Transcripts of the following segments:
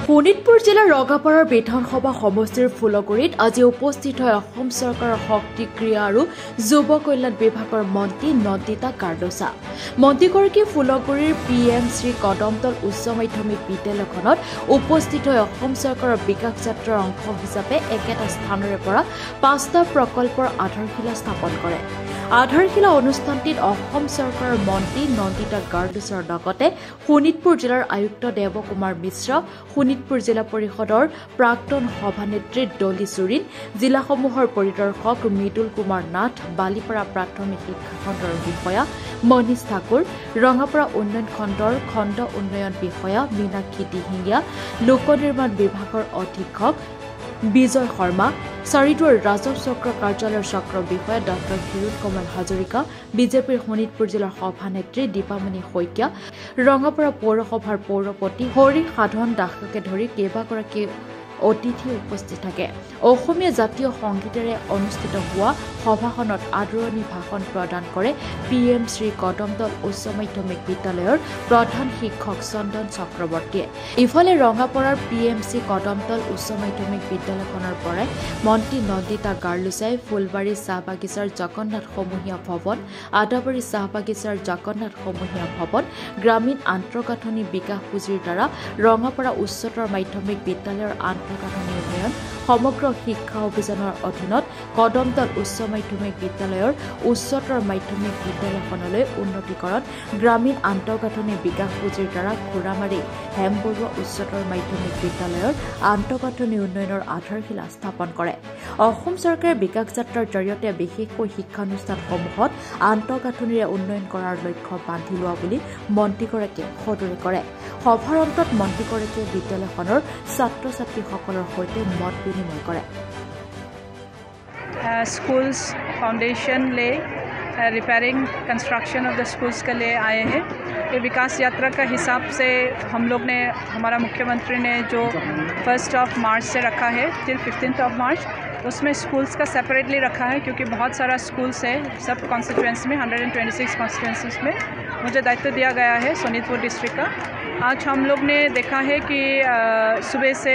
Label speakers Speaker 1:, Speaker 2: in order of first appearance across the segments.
Speaker 1: শোণিতপুৰ জিলাৰ ৰঙাপাৰাৰ বিধানসভা সমষ্টিৰ ফুলগুৰিত আজি উপস্থিত হয় অসম চৰকাৰৰ শক্তি ক্ৰীড়া আৰু যুৱ কল্যাণ বিভাগৰ মন্ত্ৰী নন্দিতা গাৰ্ডোছা। মন্ত্ৰীগৰাকী ফুলগুৰিৰ PM শ্ৰী কদমতল উচ্চ মাধ্যমিক বিদ্যালয়খনত উপস্থিত হৈ অসম চৰকাৰৰ বিকাশ যাত্ৰাৰ অংশ হিচাপে একেটা স্থানৰে পৰা 5টা প্ৰকল্পৰ আধাৰশিলা স্থাপন কৰে। আধাৰশিলা অনুষ্ঠানটিত অসম চৰকাৰৰ মন্ত্ৰী নন্দিতা গাৰ্ডোছাৰ লগতে শোণিতপুৰ জিলাৰ আয়ুক্ত দেৱকুমাৰ মিশ্ৰ, শোণিতপুৰ জিলা পৰিষদৰ প্ৰাক্তন সভানেত্ৰী ডলি চুৰিন, জিলাসমূহৰ পৰিদৰ্শক মৃদুল কুমাৰ নাথ, বালিপাৰা প্ৰাথমিক শিক্ষা খণ্ডৰ বিষয়া মনীষ ঠাকুৰ, ৰঙাপাৰা উন্নয়ন খণ্ডৰ খণ্ড উন্নয়ন বিষয়া মীনাক্ষী দিহিঙীয়া, লোক নিৰ্মাণ বিভাগৰ অধীক্ষক বিজয় শৰ্মা, চাৰিদুৱাৰ ৰাজহ চক্ৰ কাৰ্যালয়ৰ চক্ৰ বিষয়া ড ক্ষীৰোদ কমল হাজৰিকা, বিজেপিৰ শোণিতপুৰ জিলাৰ সভানেত্ৰী দীপামণি শইকীয়া, ৰঙাপাৰা পৌৰসভাৰ পৌৰপতি হৰি সাধন দাসকে ধৰি কেইবাগৰাকী অতিথি উপস্থিত থাকে। অসমীয়া জাতীয় সংগীতেৰে অনুষ্ঠিত হোৱা সভাখনত আদৰণি ভাষণ প্ৰদান কৰে PM শ্ৰী কদমতল উচ্চ মাধ্যমিক বিদ্যালয়ৰ প্ৰধান শিক্ষক চন্দন চক্ৰৱৰ্তীয়ে। ইফালে ৰঙাপাৰাৰ PMC কদমতল উচ্চ মাধ্যমিক বিদ্যালয়খনৰ পৰাই মন্ত্ৰী নন্দিতা গাৰ্ডোছাই ফুলবাৰী চাহ বাগিচাৰ জগন্নাথ সমূহীয়া ভৱন, আদাবাৰী চাহ বাগিচাৰ জগন্নাথ সমূহীয়া ভৱন, গ্ৰামীণ আন্তঃগাঁথনি বিকাশ পুঁজিৰ দ্বাৰা ৰঙাপাৰা উচ্চতৰ মাধ্যমিক বিদ্যালয়ৰ আন্তঃগাঁথনি উন্নয়ন, সমগ্ৰ শিক্ষা অভিযানৰ অধীনত কদমতল উচ্চ মাধ্যমিক বিদ্যালয়ৰ উচ্চতৰ মাধ্যমিক বিদ্যালয়খনলৈ উন্নতিকৰণ, গ্ৰামীণ আন্তঃগাঁথনি বিকাশ পুঁজিৰ দ্বাৰা ঘোঁৰামাৰী হেমবৰুৱা উচ্চতৰ মাধ্যমিক বিদ্যালয়ৰ আন্তঃগাঁথনি উন্নয়নৰ আধাৰশিলা স্থাপন কৰে। অসম চৰকাৰে বিকাশ যাত্ৰাৰ জৰিয়তে বিশেষকৈ শিক্ষানুষ্ঠানসমূহত আন্তঃগাঁথনিৰে উন্নয়ন কৰাৰ লক্ষ্য বান্ধি লোৱা বুলি মন্ত্ৰীগৰাকীয়ে সদৰি কৰে। সভাৰ অন্তত মন্ত্ৰীগৰাকীয়ে বিদ্যালয়খনৰ ছাত্ৰ ছাত্ৰীসকলৰ সৈতে মত বিনিময় কৰে।
Speaker 2: स्कूल्स फाउंडेशन ले repairing construction of the schools के लिए आए हैं। ये विकास यात्रा का हिसाब से हम लोग ने, हमारा मुख्यमंत्री ने जो 1 मार्च से रखा है टिल 15 मार्च, उसमें स्कूल्स का सेपरेटली रखा है क्योंकि बहुत सारा स्कूल्स है सब कॉन्स्टिट्यूएंसी में, 126 कॉन्स्टिट्यूएंसीज में मुझे दायित्व दिया गया है सोनीतपुर डिस्ट्रिक्ट का। आज हम लोग ने देखा है कि सुबह से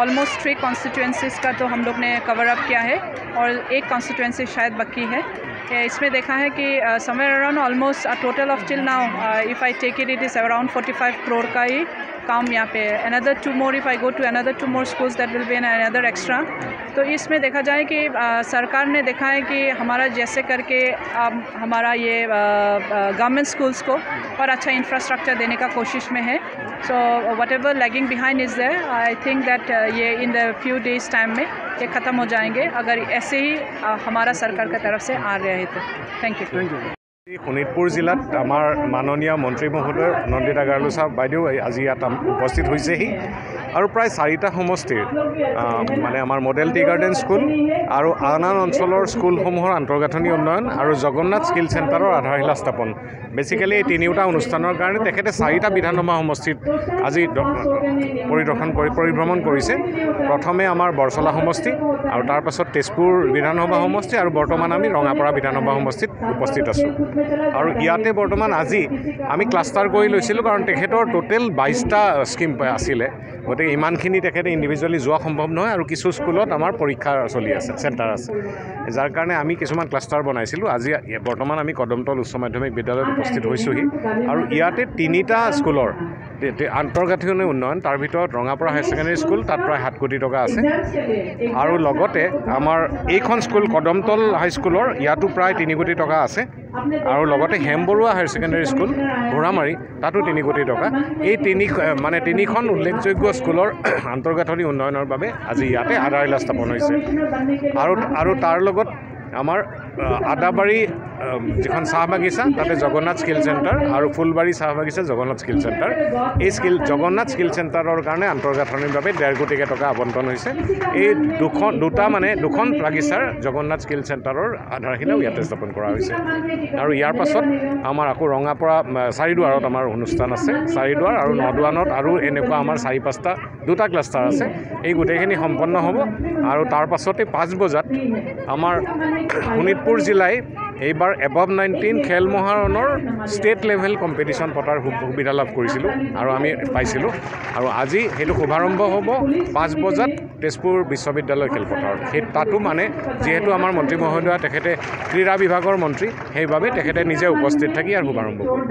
Speaker 2: ऑलमोस्ट 3 कॉन्स्टिट्यूएंसीज़ का तो हम लोग ने कवर अप किया है और एक कॉन्स्टिट्यूएंसी शायद बाकी है। इसमें देखा है कि somewhere around almost total of till now if I take it is around 45 crore का ही काम यहाँ पे। Another 2 more if I go to another 2 more schools that will be an another extra. तो इसमें देखा जाए कि सरकार ने देखा है कि हमारा जैसे करके हमारा ये गवर्नमेंट स्कूल्स को और अच्छा इंफ्रास्ट्रक्चर देने का कोशिश में है। So whatever lagging behind is there, I think that ये in the few days time में ये ख़त्म हो जाएंगे अगर ऐसे ही हमारा सरकार की तरफ से आ रहे हैं तो। Thank you.
Speaker 3: শোণিতপুৰ জিলাত আমাৰ মাননীয় মন্ত্ৰী মহোদয় নন্দিতা গাৰ্ডোছা বাইদেউ আজি ইয়াত উপস্থিত হৈছেহি আৰু প্ৰায় 4টা সমষ্টিৰ মানে আমাৰ মডেল টি গাৰ্ডেন স্কুল আৰু আন আন অঞ্চলৰ স্কুলসমূহৰ আন্তঃগাঁথনি উন্নয়ন আৰু জগন্নাথ স্কিল চেণ্টাৰৰ আধাৰশিলা স্থাপন, বেচিকেলি এই 3টা অনুষ্ঠানৰ কাৰণে তেখেতে 4টা বিধানসভা সমষ্টিত আজি পৰিভ্ৰমণ কৰিছে। প্ৰথমে আমাৰ বৰচলা সমষ্টি আৰু তাৰ পাছত তেজপুৰ বিধানসভা সমষ্টি আৰু বৰ্তমান আমি ৰঙাপাৰা বিধানসভা সমষ্টিত উপস্থিত আছোঁ। আৰু ইয়াতে বৰ্তমান আজি আমি ক্লাষ্টাৰ কৰি লৈছিলোঁ কাৰণ তেখেতৰ টোটেল 22টা স্কিম আছিলে, গতিকে ইমানখিনি তেখেতে ইণ্ডিভিজুৱেলি যোৱা সম্ভৱ নহয় আৰু কিছু স্কুলত আমাৰ পৰীক্ষা চলি আছে, চেণ্টাৰ আছে, যাৰ কাৰণে আমি কিছুমান ক্লাষ্টাৰ বনাইছিলোঁ। আজি বৰ্তমান আমি কদমতল উচ্চ মাধ্যমিক বিদ্যালয়ত উপস্থিত হৈছোঁহি আৰু ইয়াতে 3টা স্কুলৰ আন্তঃগাঁথনি উন্নয়ন, তাৰ ভিতৰত ৰঙাপাৰা হায়াৰ ছেকেণ্ডেৰী স্কুল, তাত প্ৰায় 7 কোটি টকা আছে আৰু লগতে আমাৰ এইখন স্কুল কদমতল হাইস্কুলৰ ইয়াতো প্ৰায় 3 কোটি টকা আছে আৰু লগতে Hem Barua higher secondary school Ghoramari তাতো 3 কোটি টকা। এই 3খন উল্লেখযোগ্য স্কুলৰ আন্তঃগাঁথনি উন্নয়নৰ বাবে আজি ইয়াতে আধাৰশিলা স্থাপন হৈছে আৰু তাৰ লগত আমাৰ আদাবাৰী যিখন চাহ বাগিচা তাতে জগন্নাথ স্কিল চেণ্টাৰ আৰু ফুলবাৰী চাহ বাগিচা জগন্নাথ স্কিল চেণ্টাৰ, এই জগন্নাথ স্কিল চেণ্টাৰৰ কাৰণে আন্তঃগাঁথনিৰ বাবে 1.5 কোটি টকা আবণ্টন হৈছে। এই দুখন বাগিচাৰ জগন্নাথ স্কিল চেণ্টাৰৰ আধাৰশিলাও ইয়াতে স্থাপন কৰা হৈছে আৰু ইয়াৰ পাছত আমাৰ আকৌ ৰঙাপাৰা চাৰিদুৱাৰত আমাৰ অনুষ্ঠান আছে, চাৰিদুৱাৰ আৰু নদুৱানত আৰু এনেকুৱা আমাৰ 4-5টা 2টা ক্লাষ্টাৰ আছে। এই গোটেইখিনি সম্পন্ন হ'ব আৰু তাৰ পাছতে 5 বজাত আমাৰ শোণিতপুৰ জিলাই এইবাৰ এবভ 19 খেল মহাৰণৰ ষ্টেট লেভেল কম্পিটিশ্যন পতাৰ সুবিধা লাভ কৰিছিলোঁ আৰু আমি পাইছিলোঁ আৰু আজি সেইটো শুভাৰম্ভ হ'ব 5 বজাত তেজপুৰ বিশ্ববিদ্যালয় খেলপথাৰত সেই তাতো মানে যিহেতু আমাৰ মন্ত্ৰী মহোদয়া তেখেতে ক্ৰীড়া বিভাগৰ মন্ত্ৰী সেইবাবে তেখেতে নিজে উপস্থিত থাকি আৰু শুভাৰম্ভ কৰে।